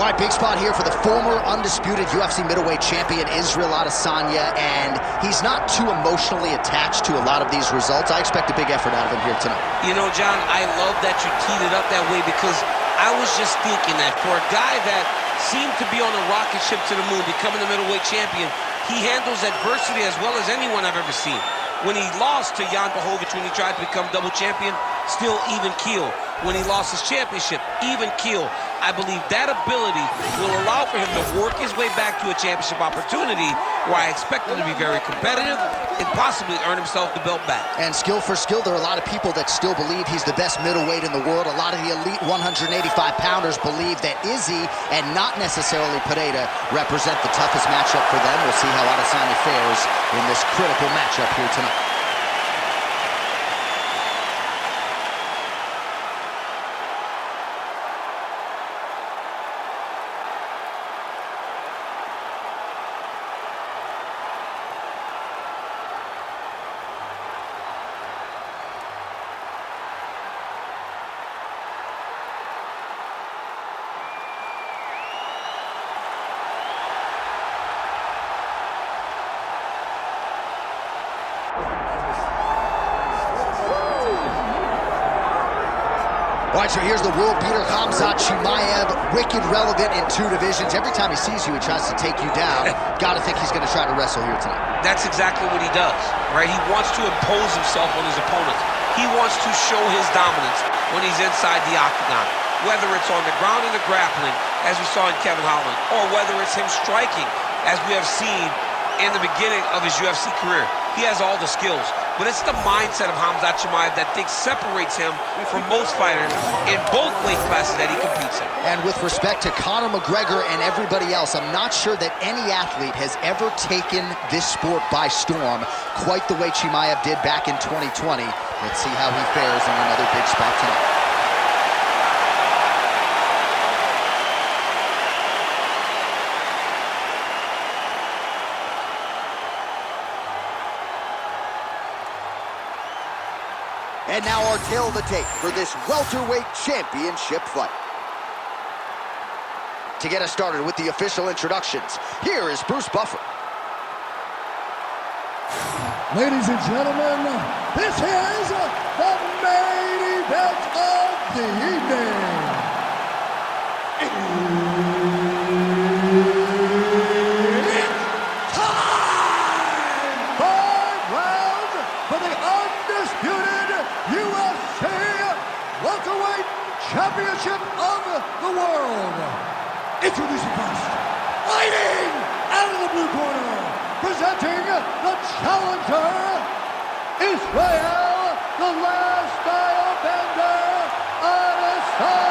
All right, big spot here for the former undisputed UFC middleweight champion, Israel Adesanya, and he's not too emotionally attached to a lot of these results. I expect a big effort out of him here tonight. You know, John, I love that you teed it up that way, because I was just thinking that for a guy that seemed to be on a rocket ship to the moon, becoming the middleweight champion, he handles adversity as well as anyone I've ever seen. When he lost to Jan Blachowicz, when he tried to become double champion, still even keel. When he lost his championship, even keel. I believe that ability will allow for him to work his way back to a championship opportunity, where I expect him to be very competitive and possibly earn himself the belt back. And skill for skill, there are a lot of people that still believe he's the best middleweight in the world. A lot of the elite 185-pounders believe that Izzy and not necessarily Pereira represent the toughest matchup for them. We'll see how Adesanya fares in this critical matchup here tonight. All right, so here's the world beater, Khamzat Chimaev, wicked relevant in 2 divisions. Every time he sees you, he tries to take you down. Got to think he's going to try to wrestle here tonight. That's exactly what he does, right? He wants to impose himself on his opponents. He wants to show his dominance when he's inside the octagon, whether it's on the ground in the grappling, as we saw in Kevin Holland, or whether it's him striking, as we have seen in the beginning of his UFC career. He has all the skills, but it's the mindset of Khamzat Chimaev that I think separates him from most fighters in both weight classes that he competes in. And with respect to Conor McGregor and everybody else, I'm not sure that any athlete has ever taken this sport by storm quite the way Chimaev did back in 2020. Let's see how he fares in another big spot tonight. And now our tail of the tape for this welterweight championship fight. To get us started with the official introductions, here is Bruce Buffer. Ladies and gentlemen, this is the main event of the evening. It's time! 5 rounds for the undisputed UFC welterweight championship of the world. Introducing first, fighting out of the blue corner, presenting the challenger, Israel, the last style bender, Adesanya.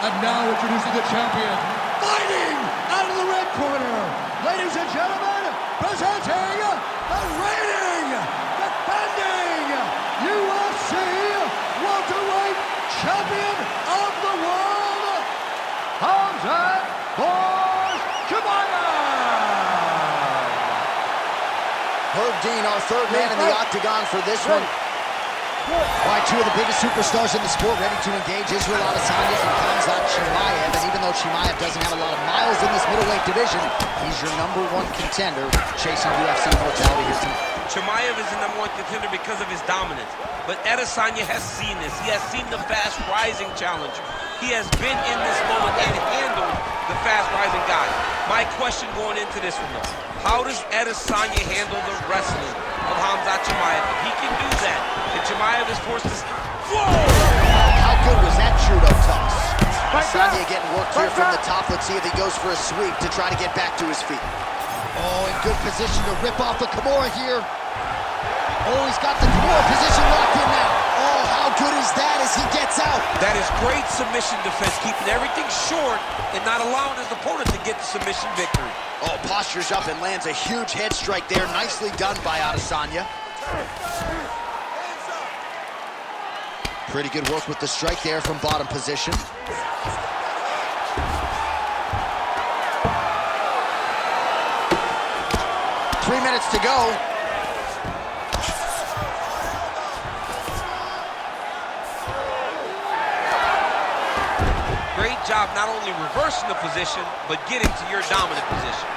And now introducing the champion, fighting out of the red corner, ladies and gentlemen, presenting the reigning, defending UFC welterweight champion of the world, Khamzat Chimaev. Herb Dean, our third man in the octagon for this one. All right, 2 of the biggest superstars in the sport ready to engage, Israel Adesanya and Khamzat Chimaev. And even though Chimaev doesn't have a lot of miles in this middleweight division, he's your #1 contender chasing UFC immortality here tonight. Chimaev is the #1 contender because of his dominance, but Adesanya has seen this. He has seen the fast-rising challenger. He has been in this moment and handled the fast-rising guy. My question going into this one, though, how does Adesanya handle the wrestling of Khamzat Chimaev? If he can do that, and Chimaev is forced to... Whoa! How good was that judo toss? Adesanya getting worked here from the top. Let's see if he goes for a sweep to try to get back to his feet. Oh, in good position to rip off the Kimura here. Oh, he's got the Kimura position locked in now. Oh, how good is that as he gets out? That is great submission defense, keeping everything short and not allowing his opponent to get the submission victory. Oh, postures up and lands a huge head strike there. Nicely done by Adesanya. Pretty good work with the strike there from bottom position. 3 minutes to go. great job not only reversing the position, but getting to your dominant position.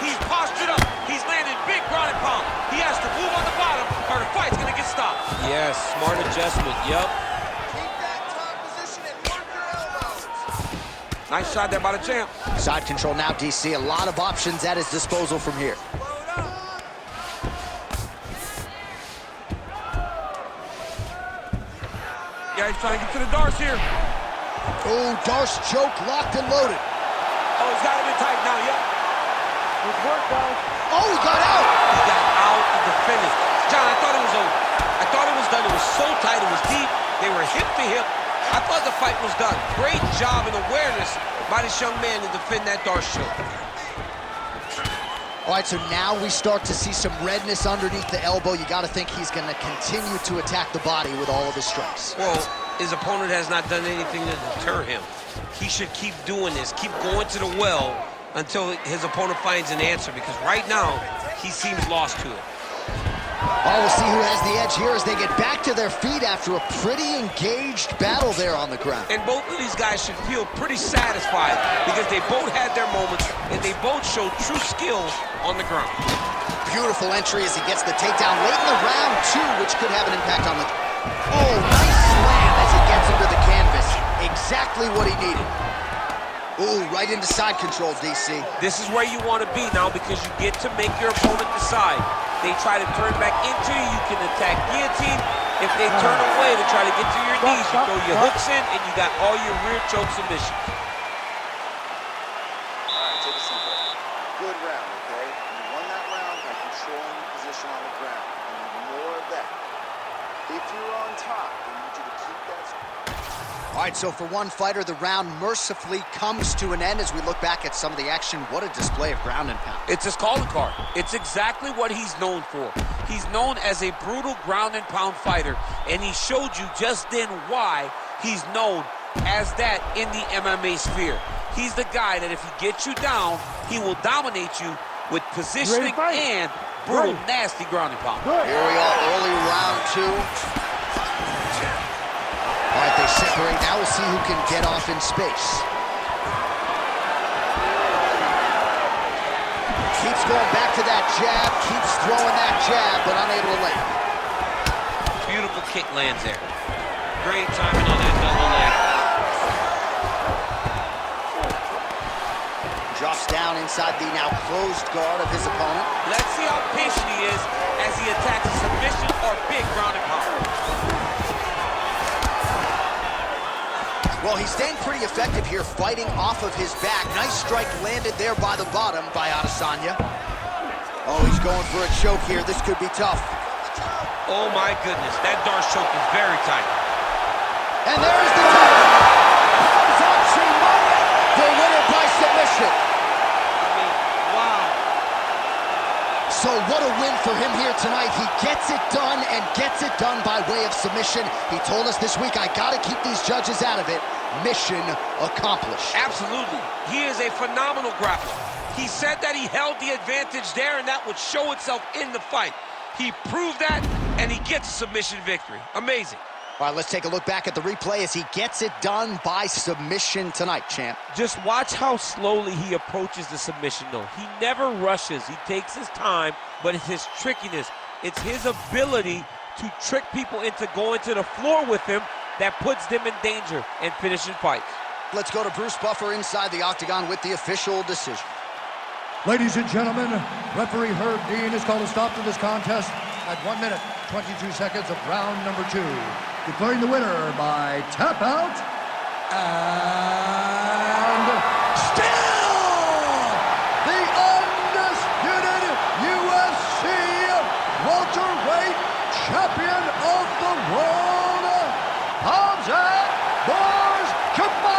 He's postured up. He's landing big ground and pound. He has to move on the bottom or the fight's going to get stopped. Yes, smart adjustment. Yup. Keep that top position and work your elbows. Nice shot there by the champ. Side control now, DC. A lot of options at his disposal from here. Yeah, he's trying to get to the Darce here. Oh, Darce choke, locked and loaded. Oh, he's got him in tight now, yep. Good work, guys. Oh, he got out. He got out of the finish. John, I thought it was over. I thought it was done. It was so tight. It was deep. They were hip to hip. I thought the fight was done. Great job and awareness by this young man to defend that Darce choke. All right, so now we start to see some redness underneath the elbow. You got to think he's going to continue to attack the body with all of his strikes. Well, his opponent has not done anything to deter him. He should keep doing this, keep going to the well until his opponent finds an answer, because right now, he seems lost to it. Oh, we'll see who has the edge here as they get back to their feet after a pretty engaged battle there on the ground. And both of these guys should feel pretty satisfied because they both had their moments and they both showed true skill on the ground. Beautiful entry as he gets the takedown late in the round, too, which could have an impact on the... Oh, nice slam as he gets into the canvas. Exactly what he needed. Ooh, right into side control, DC. This is where you want to be now because you get to make your opponent decide. They try to turn back into you, you can attack guillotine. If they turn away to try to get to your knees, you throw your hooks in and you got all your rear choke submissions. All right, take a seat, buddy. Good round, okay? You won that round by controlling the position on the ground. You need more of that. If you're on top, I need you to keep that. All right, so for one fighter, the round mercifully comes to an end as we look back at some of the action. What a display of ground and pound. It's his calling card. It's exactly what he's known for. He's known as a brutal ground and pound fighter, and he showed you just then why he's known as that in the MMA sphere. He's the guy that if he gets you down, he will dominate you with positioning and brutal, nasty ground and pound. Here we are, early round two. All right, they separate. Now we'll see who can get off in space. Keeps going back to that jab, keeps throwing that jab, but unable to land. Beautiful kick lands there. Great timing on that double leg. Drops down inside the now closed guard of his opponent. Let's see how patient he is as he attacks a submission or big ground and pound. Well, he's staying pretty effective here, fighting off of his back. Nice strike landed there by the bottom by Adesanya. Oh, he's going for a choke here. This could be tough. Oh my goodness, that Darce choke is very tight. And there's the tap. Khamzat Chimaev, the winner by submission. I mean, wow. So what a win for him here tonight. He gets it done and gets it done by way of submission. He told us this week, I gotta keep these judges out of it. Mission accomplished. Absolutely. He is a phenomenal grappler. He said that he held the advantage there and that would show itself in the fight. He proved that and he gets a submission victory. Amazing. All right, let's take a look back at the replay as he gets it done by submission tonight, champ. Just watch how slowly he approaches the submission, though. He never rushes. He takes his time, but it's his trickiness. It's his ability to trick people into going to the floor with him that puts them in danger and finishing fights. Let's go to Bruce Buffer inside the octagon with the official decision. Ladies and gentlemen, referee Herb Dean has called a stop to this contest at 1 minute, 22 seconds of round number 2. Declaring the winner by tap out, and still the undisputed UFC welterweight champion of the world, Khamzat Chimaev.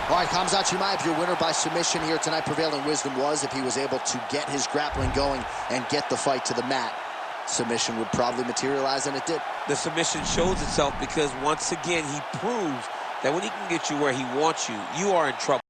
All right, Khamzat Chimaev, your winner by submission here tonight. Prevailing wisdom was if he was able to get his grappling going and get the fight to the mat, submission would probably materialize, and it did. The submission shows itself because once again he proves that when he can get you where he wants you, you are in trouble.